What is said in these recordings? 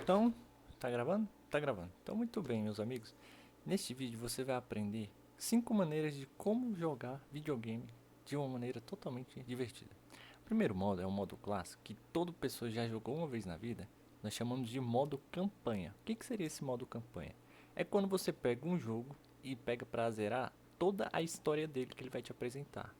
Então, tá gravando? Tá gravando. Então, muito bem, meus amigos. Neste vídeo você vai aprender 5 maneiras de como jogar videogame de uma maneira totalmente divertida. O primeiro modo é o modo clássico, que toda pessoa já jogou uma vez na vida. Nós chamamos de modo campanha. O que seria esse modo campanha? É quando você pega um jogo e pega para zerar toda a história dele que ele vai te apresentar.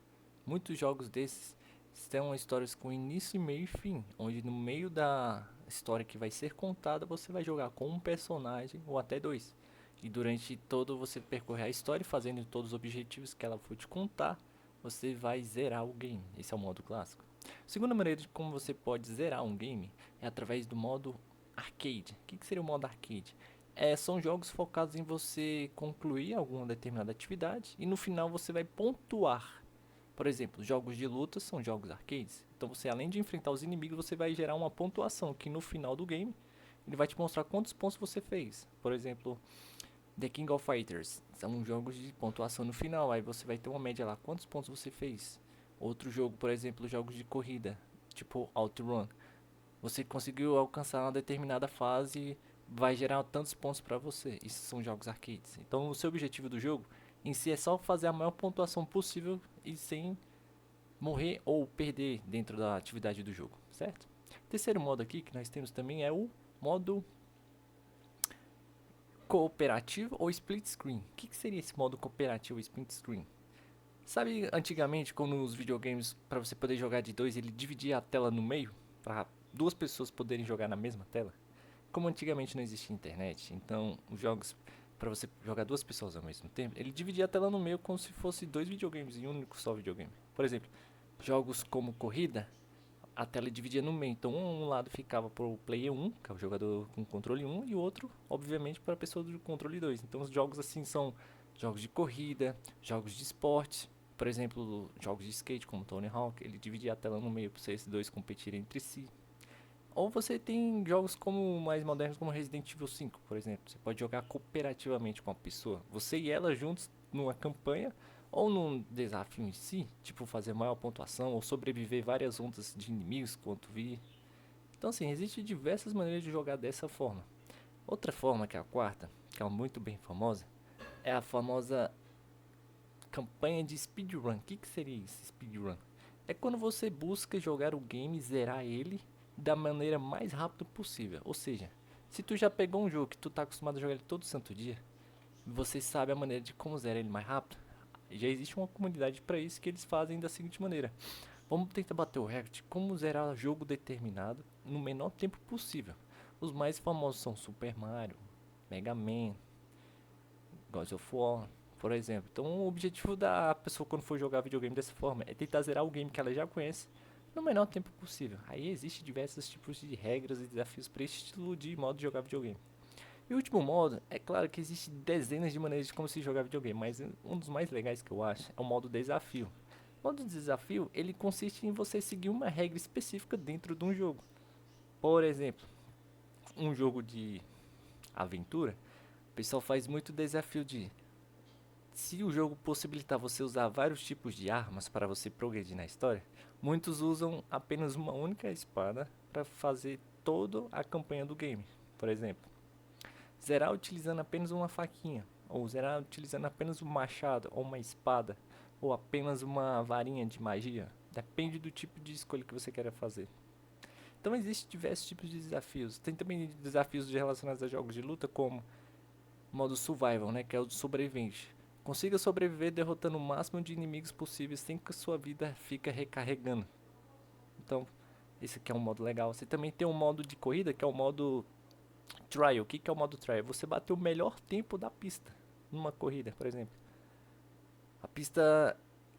Muitos jogos desses são histórias com início, meio e fim, onde no meio da história que vai ser contada você vai jogar com um personagem ou até dois. E durante todo você percorrer a história, fazendo todos os objetivos que ela for te contar, você vai zerar o game. Esse é o modo clássico. A segunda maneira de como você pode zerar um game é através do modo arcade. O que seria o modo arcade? São jogos focados em você concluir alguma determinada atividade e no final você vai pontuar. Por exemplo, jogos de luta são jogos arcades. Então você, além de enfrentar os inimigos, você vai gerar uma pontuação que no final do game ele vai te mostrar quantos pontos você fez. Por exemplo, The King of Fighters são jogos de pontuação no final. Aí você vai ter uma média lá, quantos pontos você fez. Outro jogo, por exemplo, jogos de corrida, tipo OutRun. Você conseguiu alcançar uma determinada fase, vai gerar tantos pontos para você. Isso são jogos arcades. Então o seu objetivo do jogo em si é só fazer a maior pontuação possível e sem morrer ou perder dentro da atividade do jogo, certo? Terceiro modo aqui que nós temos também é o modo cooperativo ou split screen. O que seria esse modo cooperativo ou split screen? Sabe antigamente quando nos videogames para você poder jogar de dois ele dividia a tela no meio para duas pessoas poderem jogar na mesma tela? Como antigamente não existia internet, então os jogos para você jogar duas pessoas ao mesmo tempo, ele dividia a tela no meio como se fosse dois videogames em um único só videogame. Por exemplo, jogos como corrida, a tela dividia no meio. Então um lado ficava para o player um, que é o jogador com controle um, e o outro, obviamente, para a pessoa do controle 2. Então os jogos assim são jogos de corrida, jogos de esporte, por exemplo, jogos de skate como Tony Hawk, ele dividia a tela no meio para esses dois competirem entre si. Ou você tem jogos como mais modernos como Resident Evil 5, por exemplo. Você pode jogar cooperativamente com a pessoa. Você e ela juntos numa campanha ou num desafio em si, tipo fazer maior pontuação ou sobreviver várias ondas de inimigos quanto vir. Então assim, existem diversas maneiras de jogar dessa forma. Outra forma, que é a quarta, que é muito bem famosa, é a famosa campanha de speedrun. O que seria isso, speedrun? É quando você busca jogar o game e zerar ele da maneira mais rápida possível. Ou seja, se tu já pegou um jogo que tu tá acostumado a jogar ele todo santo dia, você sabe a maneira de como zerar ele mais rápido. Já existe uma comunidade para isso que eles fazem da seguinte maneira: vamos tentar bater o recorde de como zerar jogo determinado no menor tempo possível. Os mais famosos são Super Mario, Mega Man, God of War, por exemplo. Então o objetivo da pessoa quando for jogar videogame dessa forma é tentar zerar o game que ela já conhece no menor tempo possível. Aí existe diversos tipos de regras e desafios para esse estilo de modo de jogar videogame. E o último modo, é claro que existe dezenas de maneiras de como se jogar videogame, mas um dos mais legais que eu acho é o modo desafio. O modo desafio, ele consiste em você seguir uma regra específica dentro de um jogo. Por exemplo, um jogo de aventura, o pessoal faz muito desafio de se o jogo possibilitar você usar vários tipos de armas para você progredir na história, muitos usam apenas uma única espada para fazer toda a campanha do game. Por exemplo, zerar utilizando apenas uma faquinha, ou zerar utilizando apenas um machado ou uma espada, ou apenas uma varinha de magia. Depende do tipo de escolha que você queira fazer. Então existem diversos tipos de desafios. Tem também desafios relacionados a jogos de luta, como modo survival, né, que é o de sobrevivente. Consiga sobreviver derrotando o máximo de inimigos possíveis sem que a sua vida fique recarregando. Então, esse aqui é um modo legal. Você também tem um modo de corrida, que é o modo trial. O que é o modo trial? Você bater o melhor tempo da pista numa corrida, por exemplo. A pista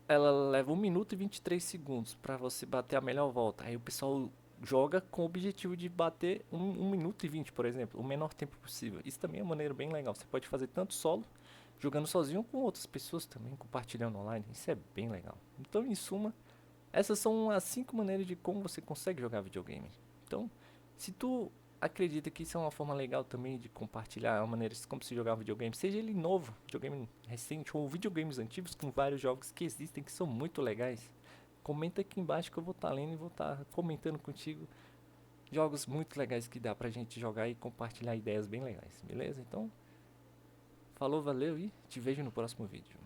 ela leva 1 minuto e 23 segundos para você bater a melhor volta. Aí o pessoal joga com o objetivo de bater 1 minuto e 20, por exemplo, o menor tempo possível. Isso também é uma maneira bem legal. Você pode fazer tanto solo, jogando sozinho, com outras pessoas também, compartilhando online. Isso é bem legal. Então, em suma, essas são as 5 maneiras de como você consegue jogar videogame. Então, se tu acredita que isso é uma forma legal também de compartilhar a maneira de como se jogar videogame, seja ele novo, videogame recente ou videogames antigos com vários jogos que existem que são muito legais, comenta aqui embaixo que eu vou estar lendo e vou estar comentando contigo jogos muito legais que dá pra gente jogar e compartilhar ideias bem legais, beleza? Então, falou, valeu e te vejo no próximo vídeo.